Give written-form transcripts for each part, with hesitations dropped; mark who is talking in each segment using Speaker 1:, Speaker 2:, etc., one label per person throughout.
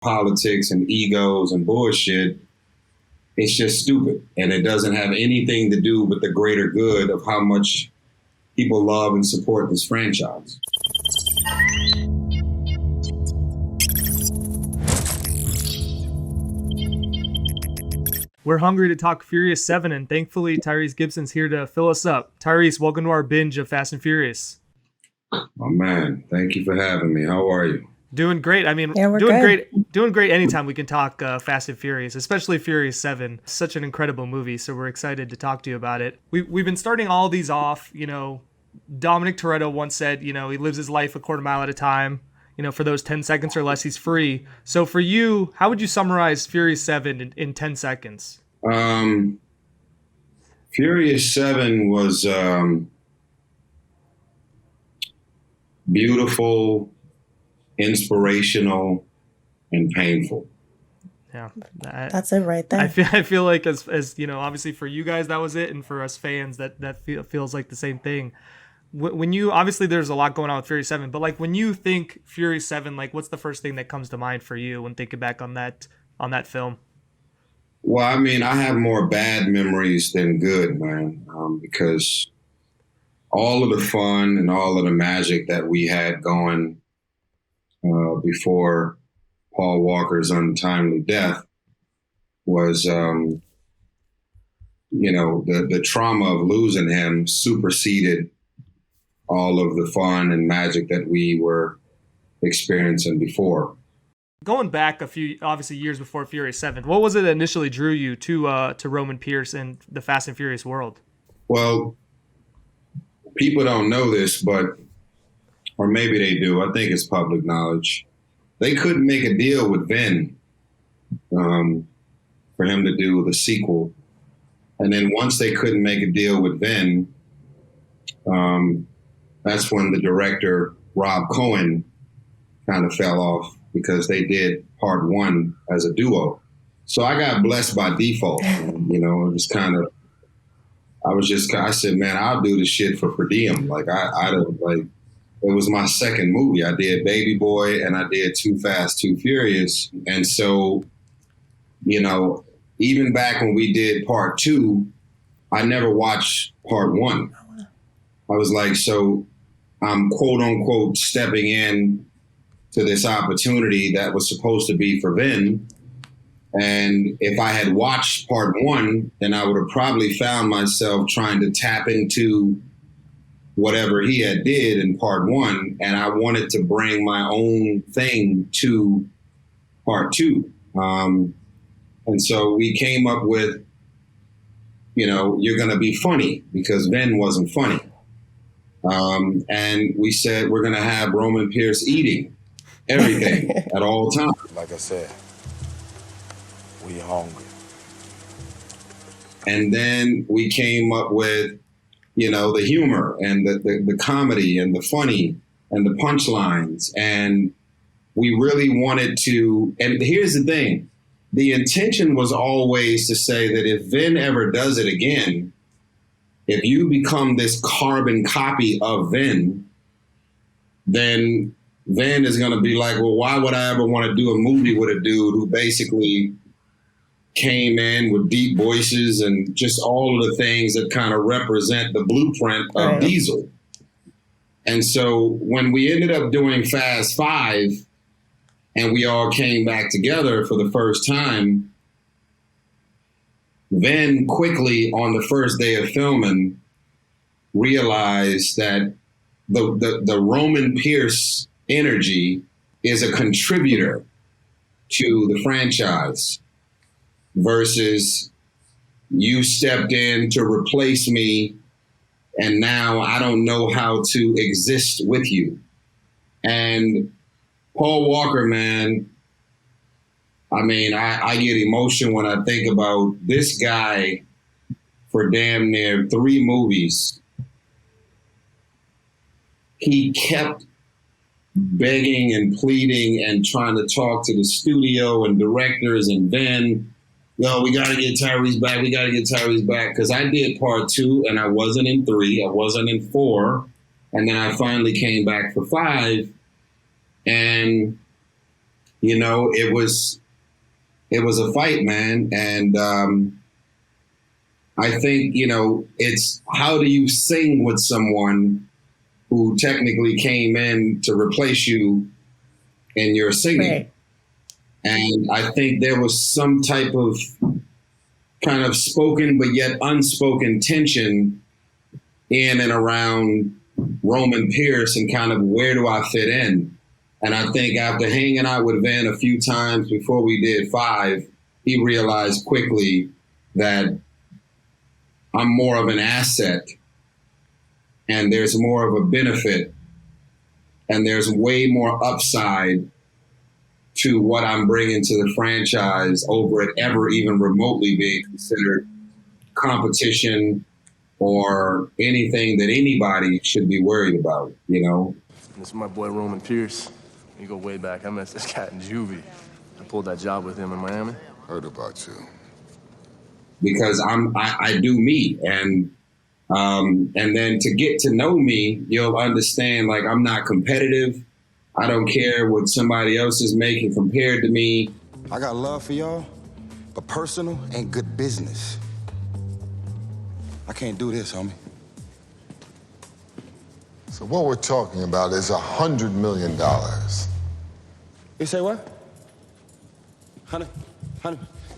Speaker 1: politics and egos and bullshit, it's just stupid. And it doesn't have anything to do with the greater good of how much people love and support this franchise.
Speaker 2: We're hungry to talk Furious 7, and thankfully Tyrese Gibson's here to fill us up. Tyrese, welcome to our binge of Fast and Furious.
Speaker 1: Oh man, thank you for having me. How are you?
Speaker 2: Doing great. I mean,
Speaker 3: we're
Speaker 2: doing
Speaker 3: good.
Speaker 2: great. Doing great anytime we can talk Fast and Furious, especially Furious 7. Such an incredible movie, so we're excited to talk to you about it. We've been starting all these off, Dominic Toretto once said, he lives his life a quarter mile at a time. For those 10 seconds or less, he's free. So for you, how would you summarize Furious 7 in 10 seconds?
Speaker 1: Furious 7 was beautiful, inspirational, and painful.
Speaker 2: Yeah,
Speaker 3: that's it right there.
Speaker 2: I feel like as obviously for you guys that was it, and for us fans that feels like the same thing. When you, obviously there's a lot going on with Furious 7, but like when you think Furious 7, like what's the first thing that comes to mind for you when thinking back on that film?
Speaker 1: Well, I mean, I have more bad memories than good, man, because all of the fun and all of the magic that we had going before Paul Walker's untimely death was, the trauma of losing him superseded all of the fun and magic that we were experiencing before.
Speaker 2: Going back a few, obviously, years before Furious 7, what was it that initially drew you to Roman Pierce and the Fast and Furious world?
Speaker 1: Well, people don't know this, or maybe they do. I think it's public knowledge. They couldn't make a deal with Vin for him to do the sequel. And then once they couldn't make a deal with Vin, that's when the director, Rob Cohen, kind of fell off because they did part 1 as a duo. So I got blessed by default. And, I said, man, I'll do this shit for per diem. Like it was my second movie. I did Baby Boy and I did Too Fast, Too Furious. And so, even back when we did part 2, I never watched part 1. I was like, so I'm quote unquote stepping in to this opportunity that was supposed to be for Vin. And if I had watched part 1, then I would have probably found myself trying to tap into whatever he had did in part 1. And I wanted to bring my own thing to part 2. And so we came up with, you're going to be funny because Vin wasn't funny. And we said, we're going to have Roman Pierce eating everything at all times.
Speaker 4: Like I said, we hungry.
Speaker 1: And then we came up with, the humor and the comedy and the funny and the punchlines. And we really wanted to, and here's the thing, the intention was always to say that if Vin ever does it again, if you become this carbon copy of Vin, then Vin is going to be like, well, why would I ever want to do a movie with a dude who basically came in with deep voices and just all of the things that kind of represent the blueprint of Diesel. And so when we ended up doing Fast 5 and we all came back together for the first time, Vin quickly on the first day of filming realized that the Roman Pierce energy is a contributor to the franchise versus you stepped in to replace me and now I don't know how to exist with you. And Paul Walker, man, I mean, I get emotion when I think about this guy for damn near 3 movies. He kept begging and pleading and trying to talk to the studio and directors and Vin. Yo, we got to get Tyrese back. We got to get Tyrese back. Because I did part 2 and I wasn't in 3. I wasn't in 4. And then I finally came back for 5. And it was a fight, man. And I think, it's how do you sing with someone who technically came in to replace you in your singing. Right. And I think there was some type of kind of spoken but yet unspoken tension in and around Roman Pierce and kind of where do I fit in? And I think after hanging out with Vin a few times before we did 5, he realized quickly that I'm more of an asset and there's more of a benefit and there's way more upside to what I'm bringing to the franchise over it ever even remotely being considered competition or anything that anybody should be worried about, This
Speaker 5: is my boy Roman Pierce. You go way back. I met this cat in juvie. I pulled that job with him in Miami.
Speaker 4: Heard about you.
Speaker 1: Because I do me, and then to get to know me, you'll understand, like, I'm not competitive. I don't care what somebody else is making compared to me.
Speaker 6: I got love for y'all, but personal ain't good business. I can't do this, homie.
Speaker 4: So what we're talking about is $100 million.
Speaker 6: You say what? Honey.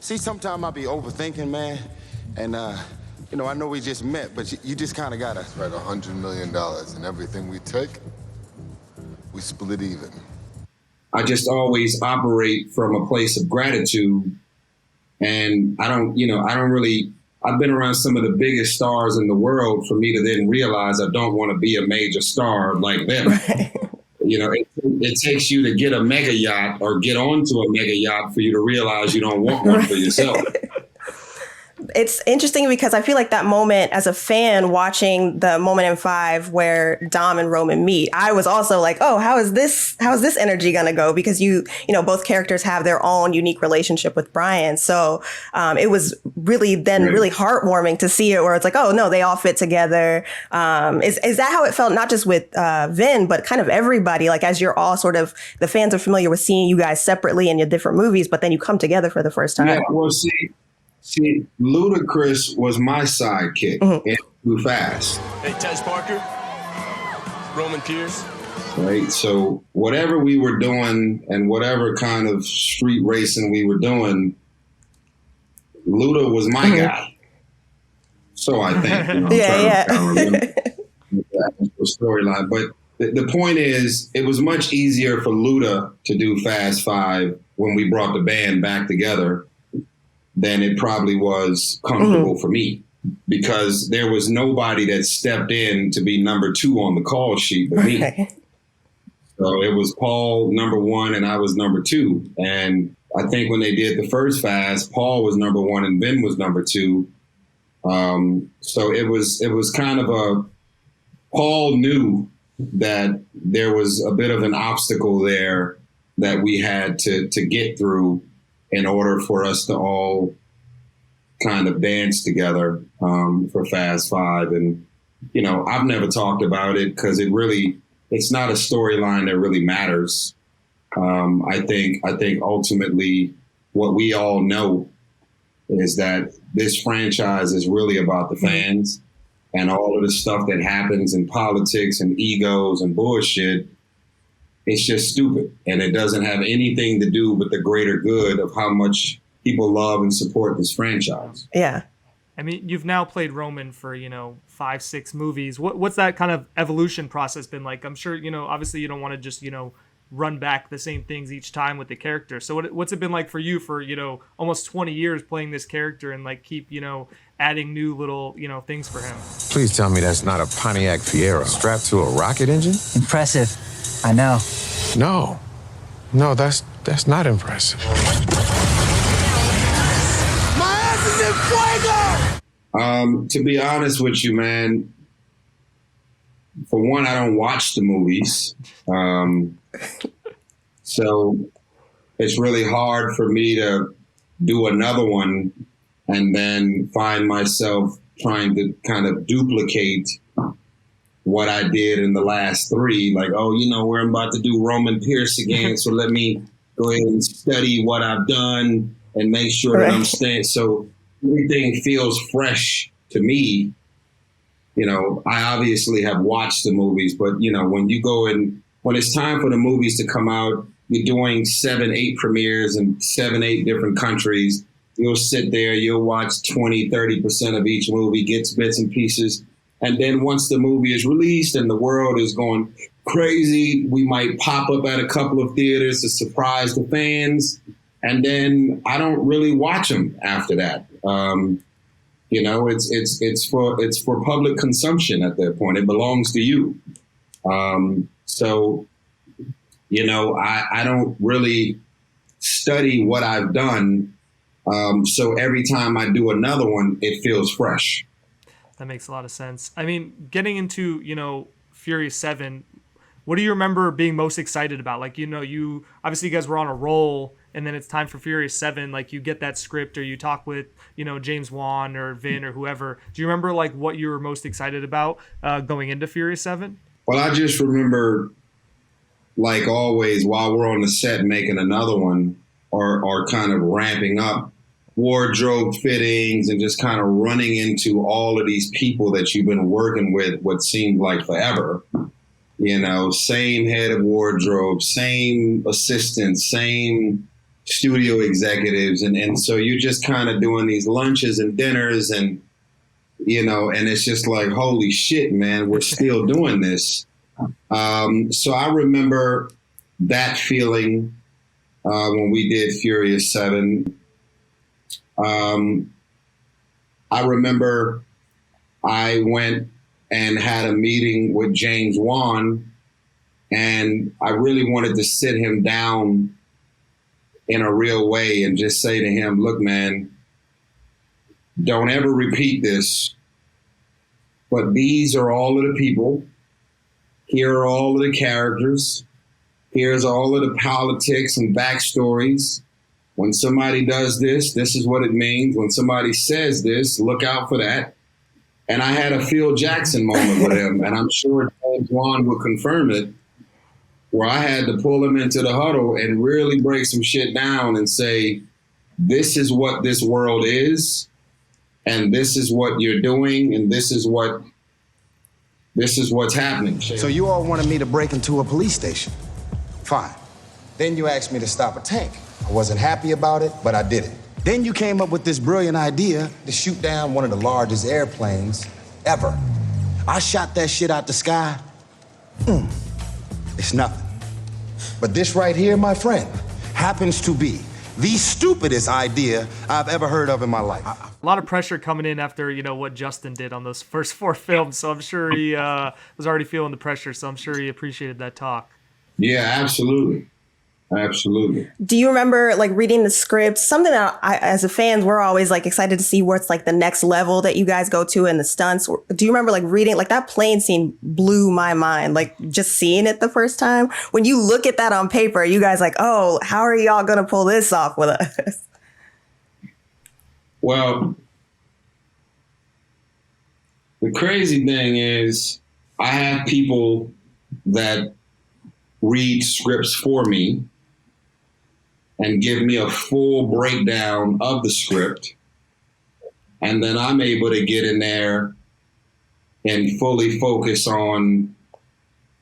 Speaker 6: See, sometimes I be overthinking, man. And, I know we just met, but you just kind of gotta...
Speaker 4: That's right, $100 million. And everything we take, we split even.
Speaker 1: I just always operate from a place of gratitude. And I've been around some of the biggest stars in the world for me to then realize I don't want to be a major star like them. Right. It takes you to get a mega yacht or get onto a mega yacht for you to realize you don't want one for yourself.
Speaker 3: It's interesting because I feel like that moment as a fan watching the moment in 5 where Dom and Roman meet, I was also like, oh, how is this energy going to go? Because both characters have their own unique relationship with Brian. So it was really really heartwarming to see it where it's like, oh, no, they all fit together. Is that how it felt? Not just with Vin, but kind of everybody, like as you're all sort of, the fans are familiar with seeing you guys separately in your different movies, but then you come together for the first time.
Speaker 1: Yeah, well, See, Ludacris was my sidekick in Too Fast.
Speaker 5: Hey, Tej Parker, Roman Pierce.
Speaker 1: Right, so whatever we were doing and whatever kind of street racing we were doing, Luda was my guy. So I think, storyline. But the point is, it was much easier for Luda to do Fast 5 when we brought the band back together than it probably was comfortable for me, because there was nobody that stepped in to be number 2 on the call sheet but me. So it was Paul number 1 and I was number 2. And I think when they did the first Fast, Paul was number 1 and Vin was number 2. So it was kind of Paul knew that there was a bit of an obstacle there that we had to get through in order for us to all kind of dance together for Fast 5. And, I've never talked about it because it's not a storyline that really matters. I think ultimately what we all know is that this franchise is really about the fans, and all of the stuff that happens in politics and egos and bullshit, it's just stupid. And it doesn't have anything to do with the greater good of how much people love and support this franchise.
Speaker 3: Yeah.
Speaker 2: I mean, you've now played Roman for, 5, 6 movies. What's that kind of evolution process been like? I'm sure, obviously you don't want to just, run back the same things each time with the character. So what's it been like for you for, almost 20 years playing this character and like keep, adding new little, things for him?
Speaker 7: Please tell me that's not a Pontiac Fiero strapped to a rocket engine?
Speaker 8: Impressive. I know.
Speaker 7: No, that's not impressive.
Speaker 6: My ass is in fuego!
Speaker 1: To be honest with you, man, for one, I don't watch the movies. So it's really hard for me to do another one and then find myself trying to kind of duplicate what I did in the last 3. Like, we're about to do Roman Pierce again, so let me go ahead and study what I've done and make sure that I'm staying. So everything feels fresh to me. You know, I obviously have watched the movies, but, you know, when you go in, when it's time for the movies to come out, you're doing 7, 8 premieres in 7, 8 different countries. You'll sit there, you'll watch 20, 30% of each movie, gets bits and pieces. And then once the movie is released and the world is going crazy, we might pop up at a couple of theaters to surprise the fans. And then I don't really watch them after that. You know, it's for public consumption at that point. It belongs to you. So, you know, I don't really study what I've done. So every time I do another one, it feels fresh.
Speaker 2: That makes a lot of sense. I mean, getting into, you know, Furious 7, what do you remember being most excited about? Like, you know, you obviously you guys were on a roll, and then it's time for Furious 7. Like, you get that script, or you talk with, you know, James Wan or Vin or whoever. Do you remember like what you were most excited about going into Furious 7?
Speaker 1: Well, I just remember, like always, while we're on the set making another one, or kind of ramping up, wardrobe fittings and just kind of running into all of these people that you've been working with what seemed like forever. You know, same head of wardrobe, same assistants, same studio executives. And so you're just kind of doing these lunches and dinners and, you know, and it's just like, holy shit, man, we're still doing this. So I remember that feeling when we did Furious 7. I remember I went and had a meeting with James Wan, and I really wanted to sit him down in a real way and just say to him, look, man, don't ever repeat this, but these are all of the people. Here are all of the characters. Here's all of the politics and backstories. When somebody does this, this is what it means. When somebody says this, look out for that. And I had a Phil Jackson moment with him, and I'm sure James Wan will confirm it, where I had to pull him into the huddle and really break some shit down and say, this is what this world is, and this is what you're doing, and this is what's happening.
Speaker 6: So you all wanted me to break into a police station. Fine. Then you asked me to stop a tank. I wasn't happy about it, but I did it. Then you came up with this brilliant idea to shoot down one of the largest airplanes ever. I shot that shit out the sky. It's nothing. But this right here, my friend, happens to be the stupidest idea I've ever heard of in my life.
Speaker 2: A lot of pressure coming in after, you know, what Justin did on those first 4 films. So I'm sure he was already feeling the pressure. So I'm sure he appreciated that talk.
Speaker 1: Yeah, absolutely. Absolutely.
Speaker 3: Do you remember like reading the script? Something that as a fan, we're always like excited to see what's like the next level that you guys go to and the stunts. Do you remember like reading like that plane scene blew my mind, like just seeing it the first time? When you look at that on paper, you guys like, oh, how are y'all going to pull this off with us?
Speaker 1: Well, the crazy thing is I have people that read scripts for me and give me a full breakdown of the script. And then I'm able to get in there and fully focus on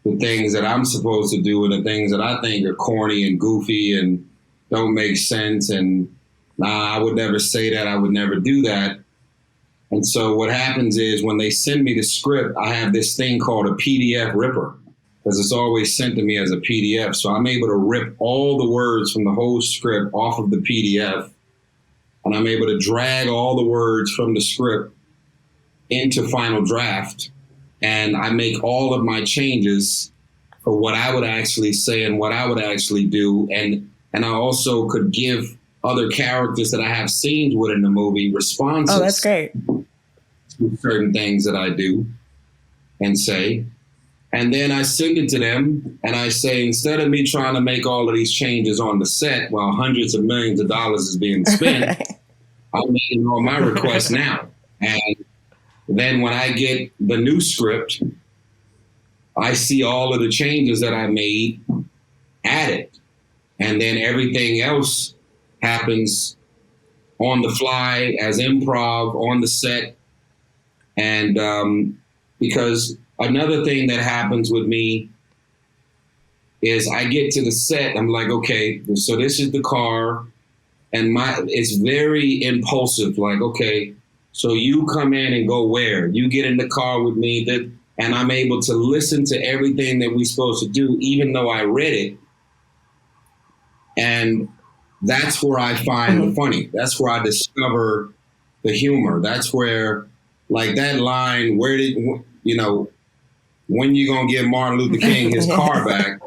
Speaker 1: the things that I'm supposed to do and the things that I think are corny and goofy and don't make sense. And I would never say that. I would never do that. And so what happens is when they send me the script, I have this thing called a PDF ripper, because it's always sent to me as a PDF. So I'm able to rip all the words from the whole script off of the PDF, and I'm able to drag all the words from the script into Final Draft, and I make all of my changes for what I would actually say and what I would actually do. And I also could give other characters that I have scenes with in the movie responses.
Speaker 3: Oh, that's great.
Speaker 1: To certain things that I do and say. And then I send it to them and I say, instead of me trying to make all of these changes on the set while hundreds of millions of dollars is being spent, I'm making all my requests now. And then when I get the new script, I see all of the changes that I made added. And then everything else happens on the fly as improv on the set. And because another thing that happens with me is I get to the set, I'm like, okay, so this is the car, and it's very impulsive, like, okay, so you come in and go where? You get in the car with me, and I'm able to listen to everything that we're supposed to do, even though I read it. And that's where I find the funny. That's where I discover the humor. That's where, like that line, when you gonna give Martin Luther King his car back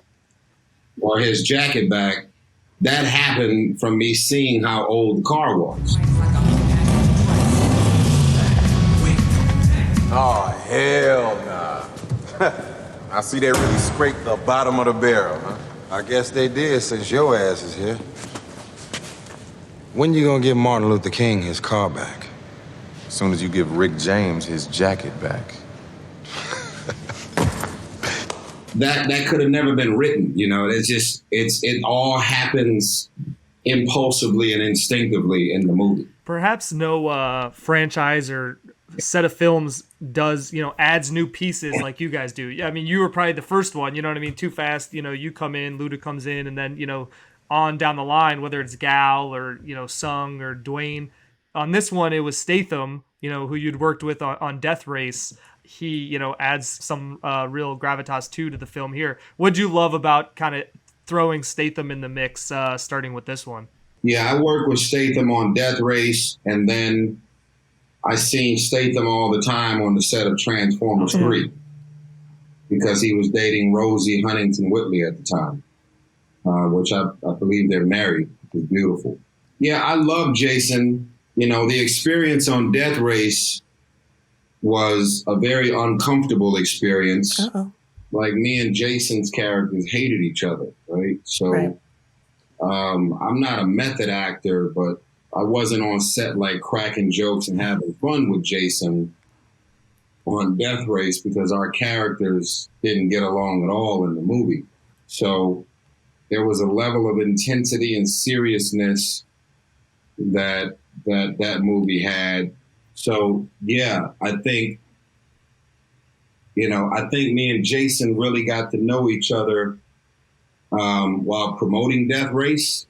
Speaker 1: or his jacket back, that happened from me seeing how old the car was.
Speaker 7: Oh, hell nah. I see they really scraped the bottom of the barrel, huh?
Speaker 6: I guess they did since your ass is here. When you gonna give Martin Luther King his car back?
Speaker 7: As soon as you give Rick James his jacket back.
Speaker 1: That could have never been written, it all happens impulsively and instinctively in the movie.
Speaker 2: Perhaps no franchise or set of films does, adds new pieces like you guys do. Yeah, I mean, you were probably the first one, you know what I mean? Too Fast, you come in, Luda comes in, and then, on down the line, whether it's Gal or, Sung or Dwayne. On this one, it was Statham, who you'd worked with on Death Race. He, adds some real gravitas too to the film here. What'd you love about kind of throwing Statham in the mix, starting with this one?
Speaker 1: Yeah, I worked with Statham on Death Race, and then I seen Statham all the time on the set of Transformers 3 because he was dating Rosie Huntington-Whiteley at the time, which I believe they're married. It's beautiful. Yeah, I love Jason. The experience on Death Race was a very uncomfortable experience. Like me and Jason's characters hated each other, right? So
Speaker 3: Right.
Speaker 1: I'm not a method actor, but I wasn't on set like cracking jokes and having fun with Jason on Death Race because our characters didn't get along at all in the movie. So there was a level of intensity and seriousness that movie had. So yeah, I think me and Jason really got to know each other while promoting Death Race.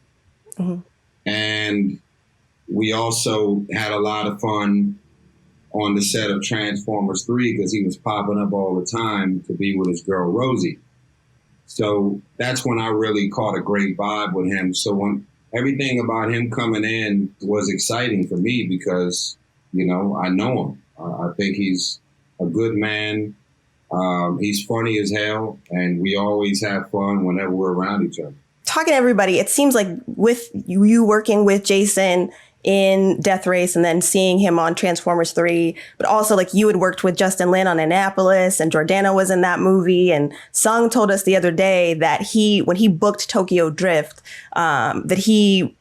Speaker 1: And we also had a lot of fun on the set of Transformers 3 because he was popping up all the time to be with his girl Rosie. So that's when I really caught a great vibe with him. So when everything about him coming in was exciting for me because, I know him. I think he's a good man. He's funny as hell, and we always have fun whenever we're around each other.
Speaker 3: Talking to everybody, it seems like with you working with Jason in Death Race and then seeing him on Transformers 3, but also like you had worked with Justin Lin on Annapolis and Jordana was in that movie. And Sung told us the other day that when he booked Tokyo Drift, that he,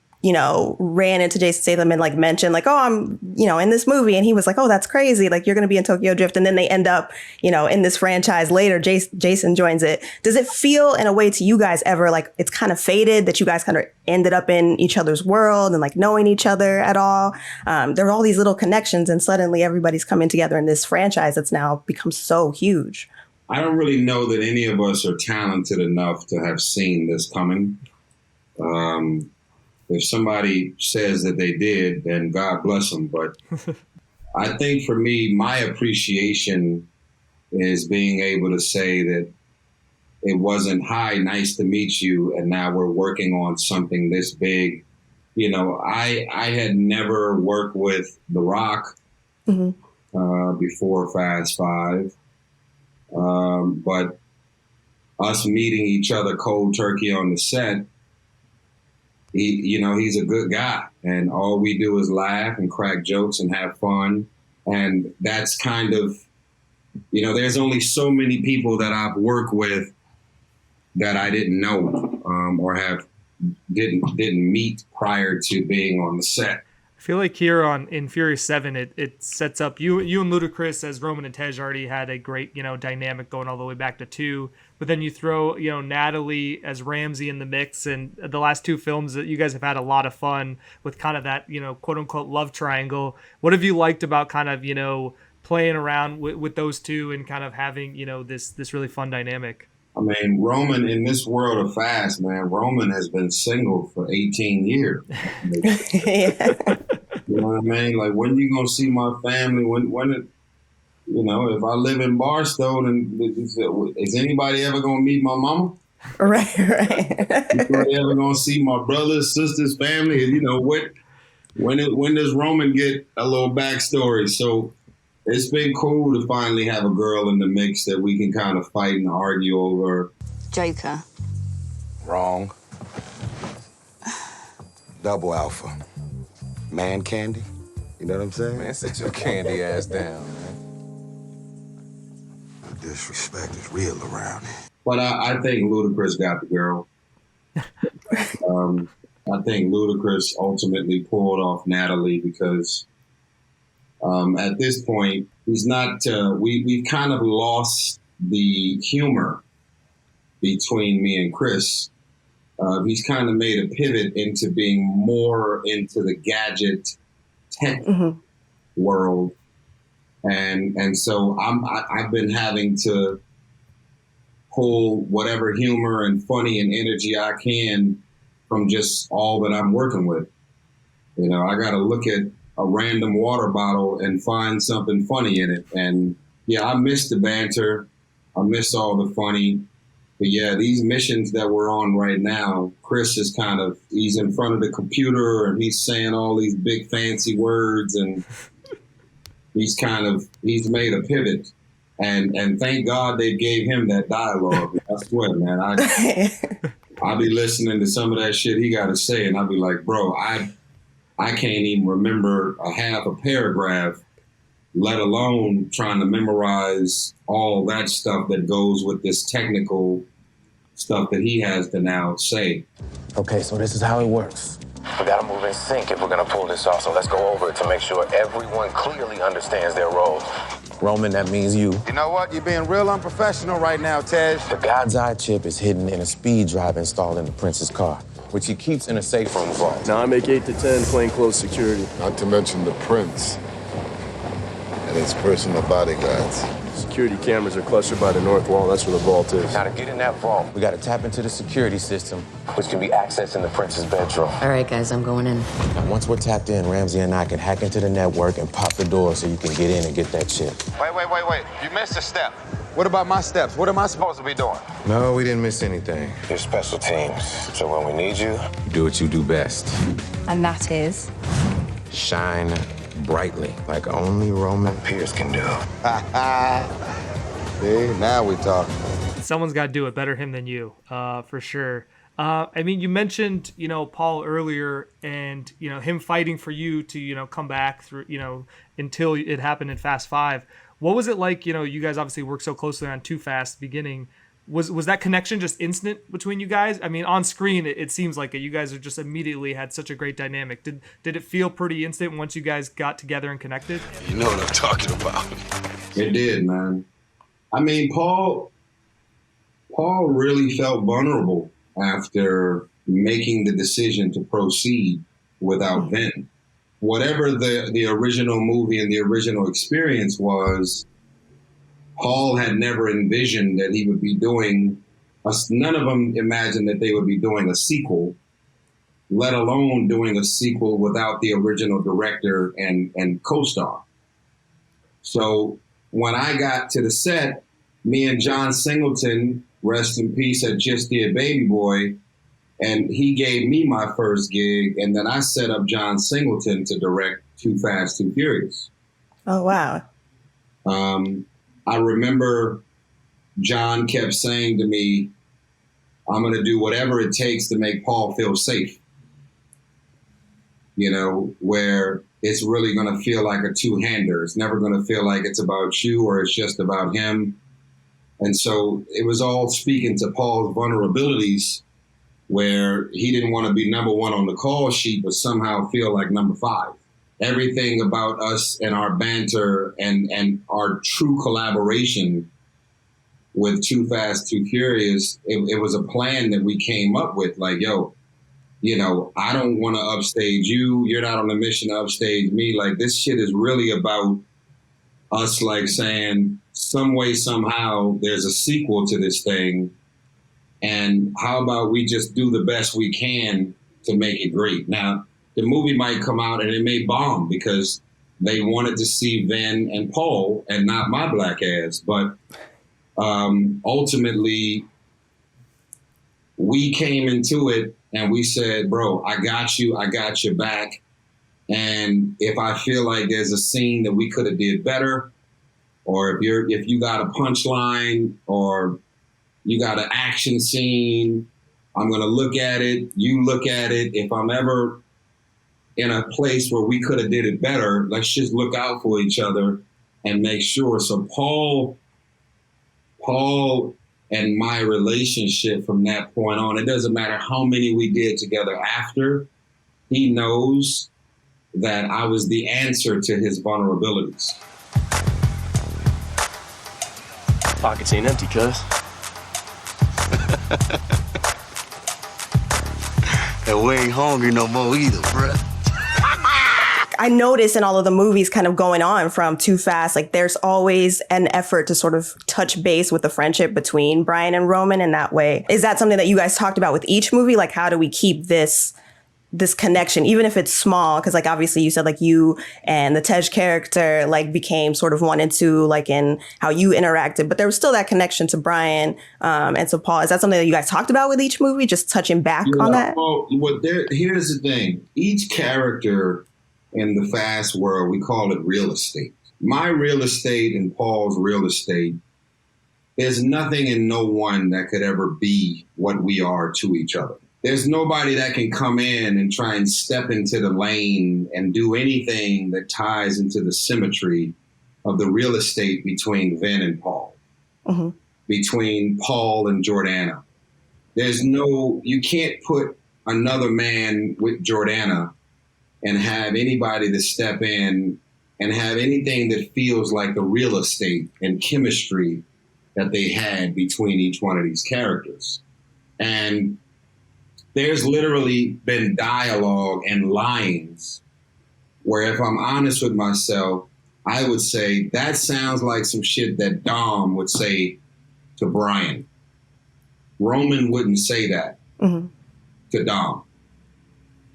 Speaker 3: ran into Jason Statham and like mentioned like, oh, I'm, in this movie. And he was like, oh, that's crazy. Like you're going to be in Tokyo Drift. And then they end up, in this franchise later, Jason joins it. Does it feel in a way to you guys ever like it's kind of faded that you guys kind of ended up in each other's world and like knowing each other at all? There are all these little connections and suddenly everybody's coming together in this franchise that's now become so huge.
Speaker 1: I don't really know that any of us are talented enough to have seen this coming. If somebody says that they did, then God bless them. But I think for me, my appreciation is being able to say that it wasn't, hi, nice to meet you, and now we're working on something this big. I had never worked with The Rock before Fast Five. But us meeting each other cold turkey on the set, he's a good guy, and all we do is laugh and crack jokes and have fun. And that's kind of, there's only so many people that I've worked with that I didn't know or didn't meet prior to being on the set.
Speaker 2: I feel like here in Furious 7, it sets up you and Ludacris as Roman and Tej already had a great, dynamic going all the way back to 2. but then you throw, Natalie as Ramsey in the mix, and the last two films that you guys have had a lot of fun with kind of that, quote unquote love triangle. What have you liked about kind of, playing around with those two and kind of having, this really fun dynamic?
Speaker 1: I mean, Roman, in this world of fast, man, Roman has been single for 18 years.
Speaker 3: Yeah.
Speaker 1: You know what I mean? Like, when you going to see my family? If I live in Barstow, then is anybody ever going to meet my mama?
Speaker 3: Right.
Speaker 1: Anybody ever going to see my brothers, sisters, family? When does Roman get a little backstory? So it's been cool to finally have a girl in the mix that we can kind of fight and argue over.
Speaker 9: Joker.
Speaker 6: Wrong. Double alpha. Man candy. You know what I'm saying?
Speaker 7: Man, sit your candy ass down, man.
Speaker 6: The disrespect is real around here.
Speaker 1: But I think Ludacris got the girl. I think Ludacris ultimately pulled off Natalie because at this point, he's not. We've kind of lost the humor between me and Chris. He's kind of made a pivot into being more into the gadget tech world, and so I've been having to pull whatever humor and funny and energy I can from just all that I'm working with. I got to look at a random water bottle and find something funny in it. And yeah, I miss the banter. I miss all the funny. But yeah, these missions that we're on right now, Chris is he's in front of the computer and he's saying all these big fancy words, and he's made a pivot. And thank God they gave him that dialogue. I swear, man, I'll be listening to some of that shit he got to say, and I'll be like, bro, I can't even remember a half a paragraph, let alone trying to memorize all that stuff that goes with this technical stuff that he has to now say.
Speaker 10: Okay, so this is how it works.
Speaker 11: We gotta move in sync if we're gonna pull this off, so let's go over it to make sure everyone clearly understands their role.
Speaker 10: Roman, that means you.
Speaker 6: You know what? You're being real unprofessional right now, Tej.
Speaker 10: The God's Eye chip is hidden in a speed drive installed in the prince's car, which he keeps in a safe room vault.
Speaker 5: Now I make 8 to 10 plainclothes security.
Speaker 4: Not to mention the prince and his personal bodyguards.
Speaker 5: Security cameras are clustered by the north wall. That's where the vault is.
Speaker 11: Now to get in that vault,
Speaker 10: We gotta tap into the security system.
Speaker 11: which can be accessed in the prince's bedroom.
Speaker 9: All right, guys, I'm going in.
Speaker 10: Now, once we're tapped in, Ramsey and I can hack into the network and pop the door so you can get in and get that chip.
Speaker 4: Wait. You missed a step. What about my steps? What am I supposed to be doing?
Speaker 10: No, we didn't miss anything.
Speaker 11: You're special teams, so when we need you,
Speaker 10: You do what you do best.
Speaker 9: And that is?
Speaker 10: Shine brightly, like only Roman
Speaker 11: Pierce can do.
Speaker 6: See, now we talk.
Speaker 2: Someone's got to do it. Better him than you, for sure. I mean, you mentioned, Paul earlier, and, him fighting for you to, come back through, until it happened in Fast 5. What was it like? You guys obviously worked so closely on Too Fast beginning. Was that connection just instant between you guys? I mean, on screen, it seems like it. You guys are just immediately had such a great dynamic. Did it feel pretty instant once you guys got together and connected?
Speaker 4: You know what I'm talking about.
Speaker 1: It did, man. I mean, Paul really felt vulnerable after making the decision to proceed without Vin. Whatever the original movie and the original experience was, Paul had never envisioned that he would be doing, none of them imagined that they would be doing a sequel, let alone doing a sequel without the original director and co-star. So when I got to the set, me and John Singleton, rest in peace, had just did Baby Boy, and he gave me my first gig, and then I set up John Singleton to direct Too Fast, Too Furious.
Speaker 3: Oh, wow.
Speaker 1: I remember John kept saying to me, I'm going to do whatever it takes to make Paul feel safe. Where it's really going to feel like a two-hander. It's never going to feel like it's about you or it's just about him. And so it was all speaking to Paul's vulnerabilities, where he didn't want to be number one on the call sheet, but somehow feel like number 5. Everything about us and our banter and our true collaboration with Too Fast, Too Furious, it was a plan that we came up with. Like, yo, you know, I don't want to upstage you. You're not on a mission to upstage me. Like, this shit is really about us, like, saying some way, somehow, there's a sequel to this thing. And how about we just do the best we can to make it great? Now, the movie might come out and it may bomb because they wanted to see Vin and Paul and not my black ass. But ultimately, we came into it and we said, bro, I got you. I got your back. And if I feel like there's a scene that we could have did better, or if you got a punchline or you got an action scene, I'm going to look at it. You look at it. If I'm ever in a place where we could have did it better, let's just look out for each other and make sure. So Paul and my relationship from that point on, it doesn't matter how many we did together after, he knows that I was the answer to his vulnerabilities.
Speaker 5: Pockets ain't empty, cuz.
Speaker 12: And we ain't hungry no more either, bruh.
Speaker 3: I noticed in all of the movies kind of going on from Too Fast, like there's always an effort to sort of touch base with the friendship between Brian and Roman in that way. Is that something that you guys talked about with each movie? Like, how do we keep this connection, even if it's small? Because like, obviously you said like you and the Tej character like became sort of one and two, like in how you interacted, but there was still that connection to Brian and to Paul. Is that something that you guys talked about with each movie, just touching back on that?
Speaker 1: Well, here's the thing. Each character in the Fast world, we call it real estate. My real estate and Paul's real estate, there's nothing and no one that could ever be what we are to each other. There's nobody that can come in and try and step into the lane and do anything that ties into the symmetry of the real estate between Vin and Paul, between Paul and Jordana. You can't put another man with Jordana and have anybody to step in and have anything that feels like the real estate and chemistry that they had between each one of these characters. And there's literally been dialogue and lines where if I'm honest with myself, I would say that sounds like some shit that Dom would say to Brian. Roman wouldn't say that to Dom.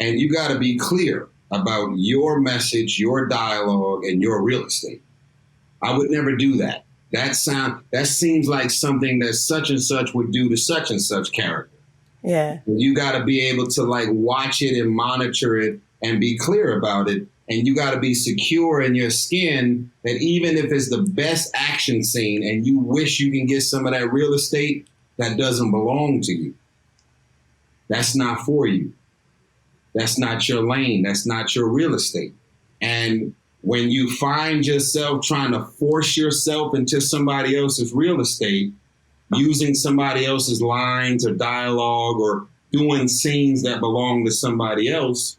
Speaker 1: And you got to be clear about your message, your dialogue, and your real estate. I would never do that. That seems like something that such and such would do to such and such character.
Speaker 3: Yeah.
Speaker 1: You got to be able to like watch it and monitor it and be clear about it. And you got to be secure in your skin that even if it's the best action scene and you wish you can get some of that real estate, that doesn't belong to you. That's not for you. That's not your lane. That's not your real estate. And when you find yourself trying to force yourself into somebody else's real estate, using somebody else's lines or dialogue or doing scenes that belong to somebody else,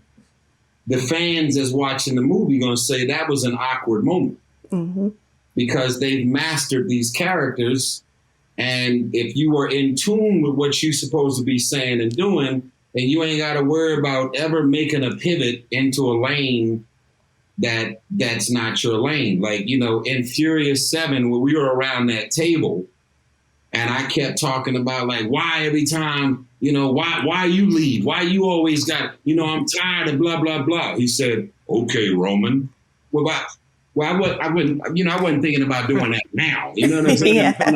Speaker 1: the fans that's watching the movie going to say that was an awkward moment because they've mastered these characters. And if you were in tune with what you're supposed to be saying and doing, then you ain't got to worry about ever making a pivot into a lane that's not your lane. Like, you know, in Furious 7, when we were around that table, and I kept talking about like, why every time, you know, why you leave? Why you always got, you know, I'm tired of blah, blah, blah. He said, okay, Roman. I wasn't thinking about doing that now. You know what I'm saying?
Speaker 3: Yeah.
Speaker 1: I'm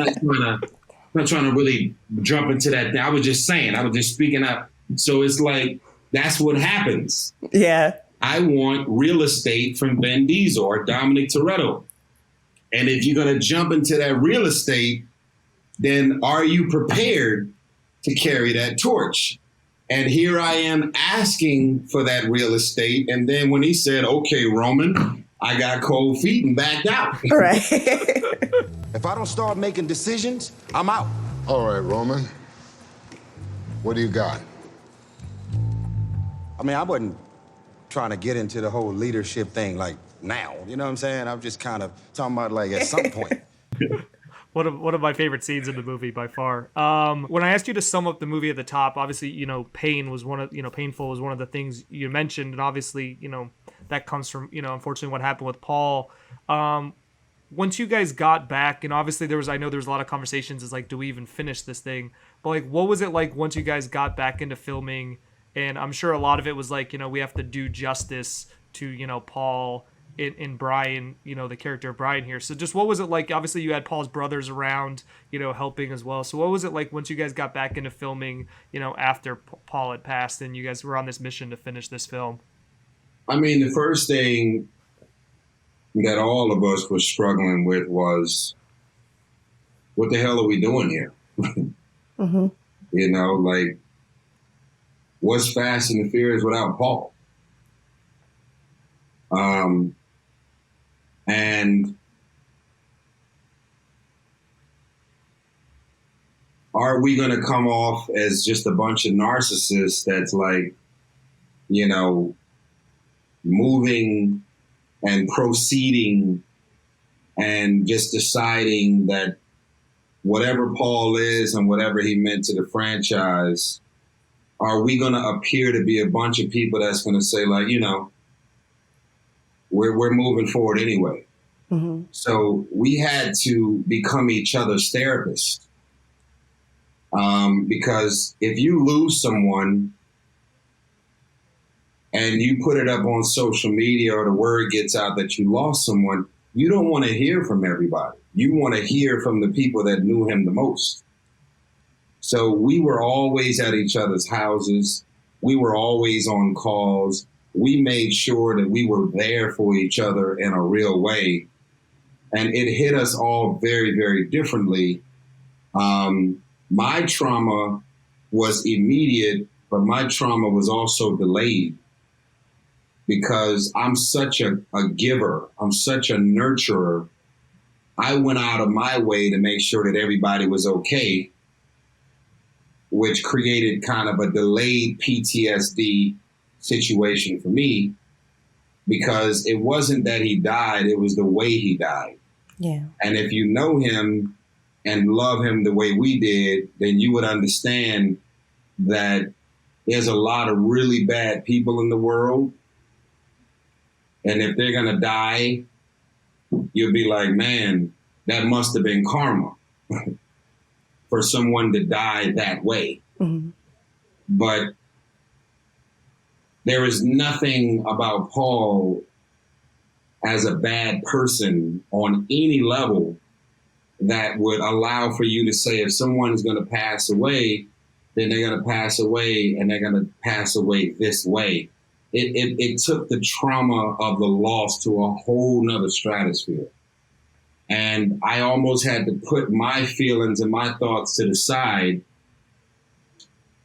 Speaker 1: not trying to really jump into that. I was just saying, I was just speaking up. So it's like, that's what happens.
Speaker 3: Yeah.
Speaker 1: I want real estate from Vin Diesel or Dominic Toretto. And if you're going to jump into that real estate, then are you prepared to carry that torch? And here I am asking for that real estate. And then when he said, okay, Roman, I got cold feet and backed out.
Speaker 3: Right.
Speaker 6: If I don't start making decisions, I'm out.
Speaker 4: All right, Roman. What do you got?
Speaker 6: I mean, I wasn't trying to get into the whole leadership thing like now. You know what I'm saying? I'm just kind of talking about like at some point.
Speaker 2: One of my favorite scenes in the movie by far. When I asked you to sum up the movie at the top, obviously, painful was one of the things you mentioned, and obviously, that comes from, unfortunately what happened with Paul. Once you guys got back, and obviously I know there was a lot of conversations, is like, do we even finish this thing? But like, what was it like once you guys got back into filming? And I'm sure a lot of it was like, we have to do justice to, Paul in Brian, the character of Brian here. So just what was it like? Obviously you had Paul's brothers around, helping as well. So what was it like once you guys got back into filming, after Paul had passed and you guys were on this mission to finish this film?
Speaker 1: I mean, the first thing that all of us were struggling with was, what the hell are we doing here?
Speaker 3: Mm-hmm.
Speaker 1: Like, what's Fast and the Furious without Paul? And are we going to come off as just a bunch of narcissists that's like, moving and proceeding and just deciding that whatever Paul is and whatever he meant to the franchise, are we going to appear to be a bunch of people that's going to say, like, we're moving forward anyway?
Speaker 3: Mm-hmm.
Speaker 1: So we had to become each other's therapists. Because if you lose someone and you put it up on social media or the word gets out that you lost someone, you don't want to hear from everybody. You want to hear from the people that knew him the most. So we were always at each other's houses. We were always on calls. We made sure that we were there for each other in a real way. And it hit us all very, very differently. My trauma was immediate, but my trauma was also delayed because I'm such a giver. I'm such a nurturer. I went out of my way to make sure that everybody was okay, which created kind of a delayed PTSD situation for me, because it wasn't that he died, it was the way he died.
Speaker 3: Yeah.
Speaker 1: And if you know him and love him the way we did, then you would understand that there's a lot of really bad people in the world. And if they're going to die, you'll be like, man, that must have been karma for someone to die that way.
Speaker 3: Mm-hmm.
Speaker 1: But there is nothing about Paul as a bad person on any level that would allow for you to say, if someone is going to pass away, then they're going to pass away and they're going to pass away this way. It took the trauma of the loss to a whole nother stratosphere. And I almost had to put my feelings and my thoughts to the side,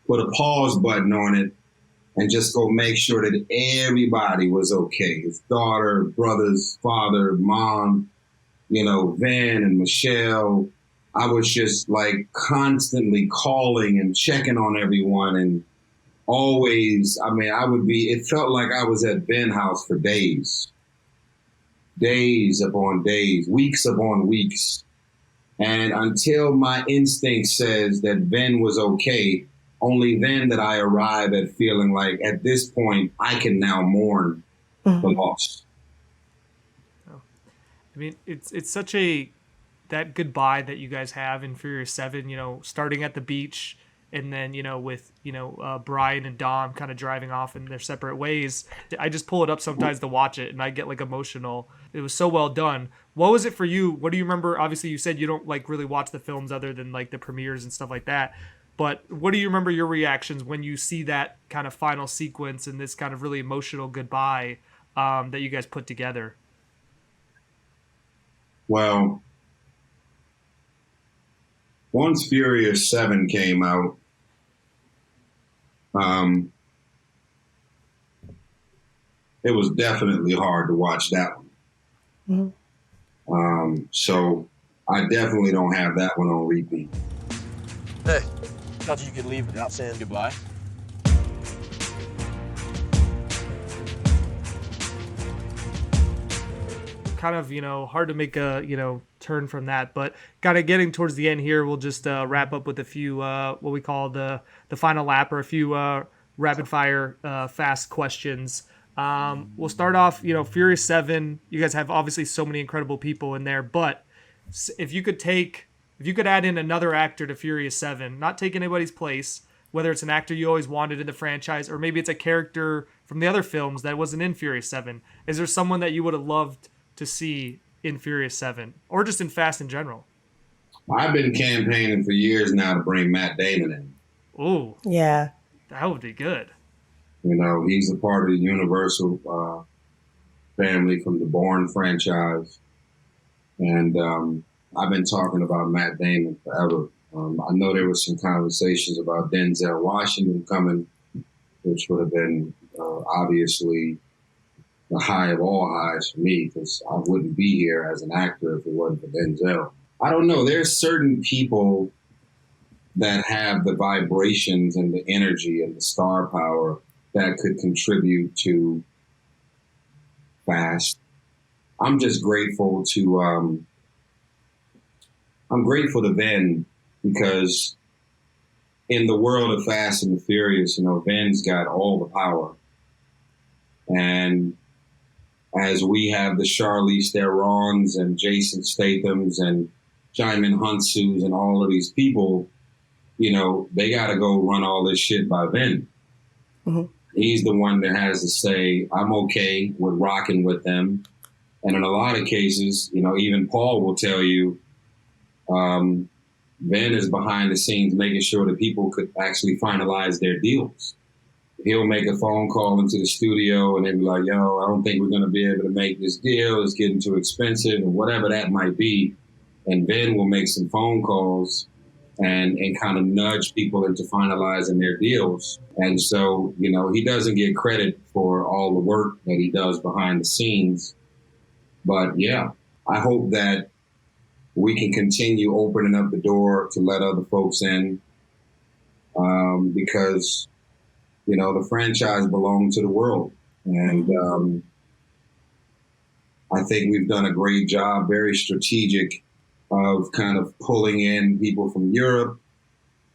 Speaker 1: put a pause button on it, and just go make sure that everybody was okay. His daughter, brothers, father, mom, Van and Michelle. I was just like constantly calling and checking on everyone, and always, it felt like I was at Ben's house for days upon days, weeks upon weeks. And until my instinct says that Ben was okay, only then did I arrive at feeling like at this point, I can now mourn the loss.
Speaker 2: I mean, it's such that goodbye that you guys have in Furious 7, starting at the beach and then, with, Brian and Dom kind of driving off in their separate ways. I just pull it up sometimes to watch it and I get like emotional. It was so well done. What was it for you? What do you remember? Obviously you said you don't like really watch the films other than like the premieres and stuff like that. But what do you remember your reactions when you see that kind of final sequence and this kind of really emotional goodbye that you guys put together?
Speaker 1: Well, once Furious 7 came out, it was definitely hard to watch that one.
Speaker 3: Mm-hmm.
Speaker 1: So I definitely don't have that one on repeat.
Speaker 5: Hey, thought you could leave without saying goodbye.
Speaker 2: kind of, hard to make a, turn from that. But kind of getting towards the end here, we'll just wrap up with a few, what we call the final lap, or a few rapid fire fast questions. We'll start off, Furious 7. You guys have obviously so many incredible people in there, but if you could add in another actor to Furious 7, not take anybody's place, whether it's an actor you always wanted in the franchise, or maybe it's a character from the other films that wasn't in Furious 7. Is there someone that you would have loved to see in Furious 7, or just in Fast in general?
Speaker 1: I've been campaigning for years now to bring Matt Damon in.
Speaker 2: Ooh.
Speaker 3: Yeah.
Speaker 2: That would be good.
Speaker 1: He's a part of the Universal family from the Bourne franchise. And I've been talking about Matt Damon forever. I know there was some conversations about Denzel Washington coming, which would have been obviously the high of all highs for me, because I wouldn't be here as an actor if it wasn't for Denzel. I don't know. There's certain people that have the vibrations and the energy and the star power that could contribute to Fast. I'm just grateful to I'm grateful to Vin, because in the world of Fast and the Furious, Vin's got all the power. And as we have the Charlize Therons and Jason Statham's and Jaimin Hunsu's and all of these people, they got to go run all this shit by Vin. Mm-hmm. He's the one that has to say, I'm okay with rocking with them. And in a lot of cases, even Paul will tell you, Vin is behind the scenes making sure that people could actually finalize their deals. He'll make a phone call into the studio and they'll be like, yo, I don't think we're going to be able to make this deal. It's getting too expensive, and whatever that might be. And Vin will make some phone calls and kind of nudge people into finalizing their deals. And so, he doesn't get credit for all the work that he does behind the scenes. But yeah, I hope that we can continue opening up the door to let other folks in, because, the franchise belongs to the world. And I think we've done a great job, very strategic, of kind of pulling in people from Europe,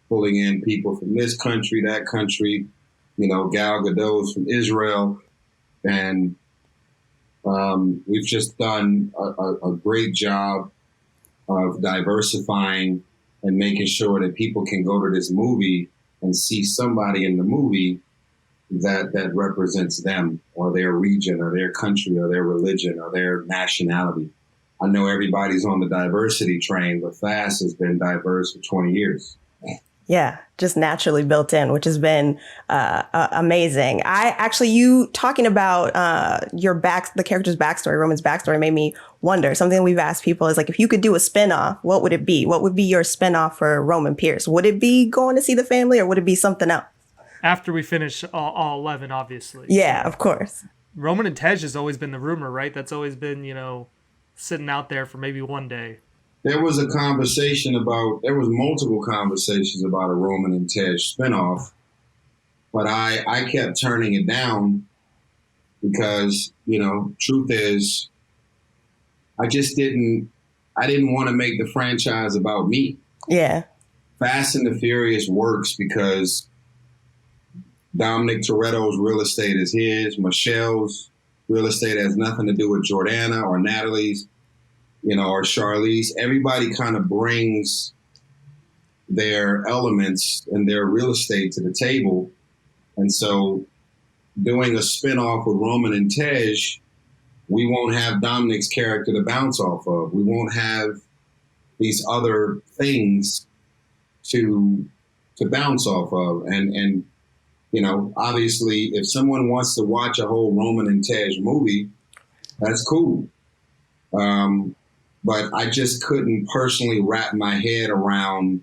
Speaker 1: pulling in people from this country, that country, Gal Gadot's from Israel. And we've just done a great job of diversifying and making sure that people can go to this movie and see somebody in the movie that represents them or their region or their country or their religion or their nationality. I know everybody's on the diversity train, but Fast has been diverse for 20 years.
Speaker 3: Yeah, just naturally built in, which has been amazing. You talking about the character's backstory, Roman's backstory, made me wonder. Something we've asked people is, like, if you could do a spinoff, what would it be? What would be your spinoff for Roman Pierce? Would it be going to see the family, or would it be something else?
Speaker 2: After we finish all 11, obviously.
Speaker 3: Yeah, of course.
Speaker 2: Roman and Tej has always been the rumor, right? That's always been, sitting out there for maybe one day.
Speaker 1: There was multiple conversations about a Roman and Tej spinoff, but I kept turning it down because, truth is, I didn't want to make the franchise about me.
Speaker 3: Yeah.
Speaker 1: Fast and the Furious works because Dominic Toretto's real estate is his. Michelle's real estate has nothing to do with Jordana or Natalie's, or Charlize. Everybody kind of brings their elements and their real estate to the table. And so doing a spinoff with Roman and Tej, we won't have Dominic's character to bounce off of. We won't have these other things to bounce off of. And obviously, if someone wants to watch a whole Roman and Tej movie, that's cool. But I just couldn't personally wrap my head around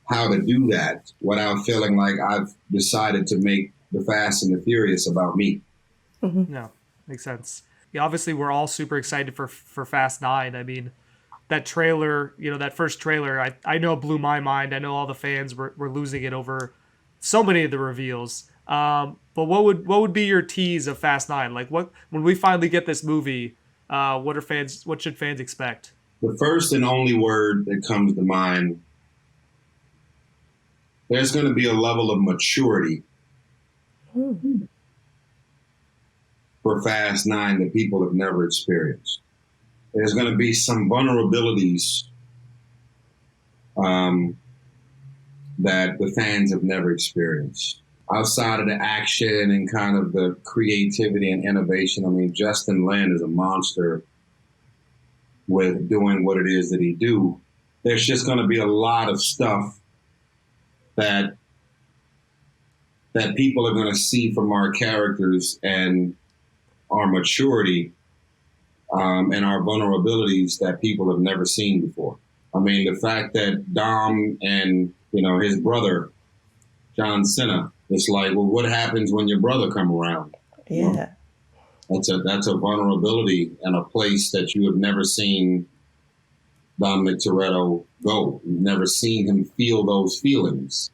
Speaker 1: how to do that without feeling like I've decided to make the Fast and the Furious about me.
Speaker 2: Mm-hmm. No, makes sense. Yeah, obviously, we're all super excited for Fast 9. I mean, that trailer, that first trailer, I know it blew my mind. I know all the fans were losing it over so many of the reveals. But what would be your tease of Fast 9? Like, when we finally get this movie, What should fans expect?
Speaker 1: The first and only word that comes to mind, there's going to be a level of maturity for Fast 9 that people have never experienced. There's going to be some vulnerabilities that the fans have never experienced. Outside of the action and kind of the creativity and innovation, I mean, Justin Lin is a monster with doing what it is that he do. There's just going to be a lot of stuff that people are going to see from our characters and our maturity and our vulnerabilities that people have never seen before. I mean, the fact that Dom and, his brother, John Cena, it's like, well, what happens when your brother come around?
Speaker 3: Yeah.
Speaker 1: That's a vulnerability and a place that you have never seen Dominic Toretto go. You've never seen him feel those feelings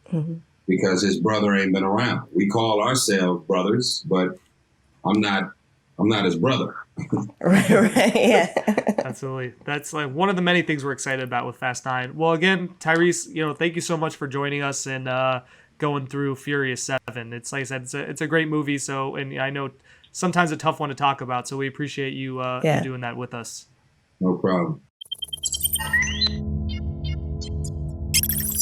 Speaker 1: because his brother ain't been around. We call ourselves brothers, but I'm not his brother.
Speaker 3: right. Yeah.
Speaker 2: Absolutely. That's like one of the many things we're excited about with Fast 9. Well, again, Tyrese, thank you so much for joining us and going through Furious 7. It's like I said, it's a great movie. So, and I know sometimes a tough one to talk about. So we appreciate you doing that with us.
Speaker 1: No problem.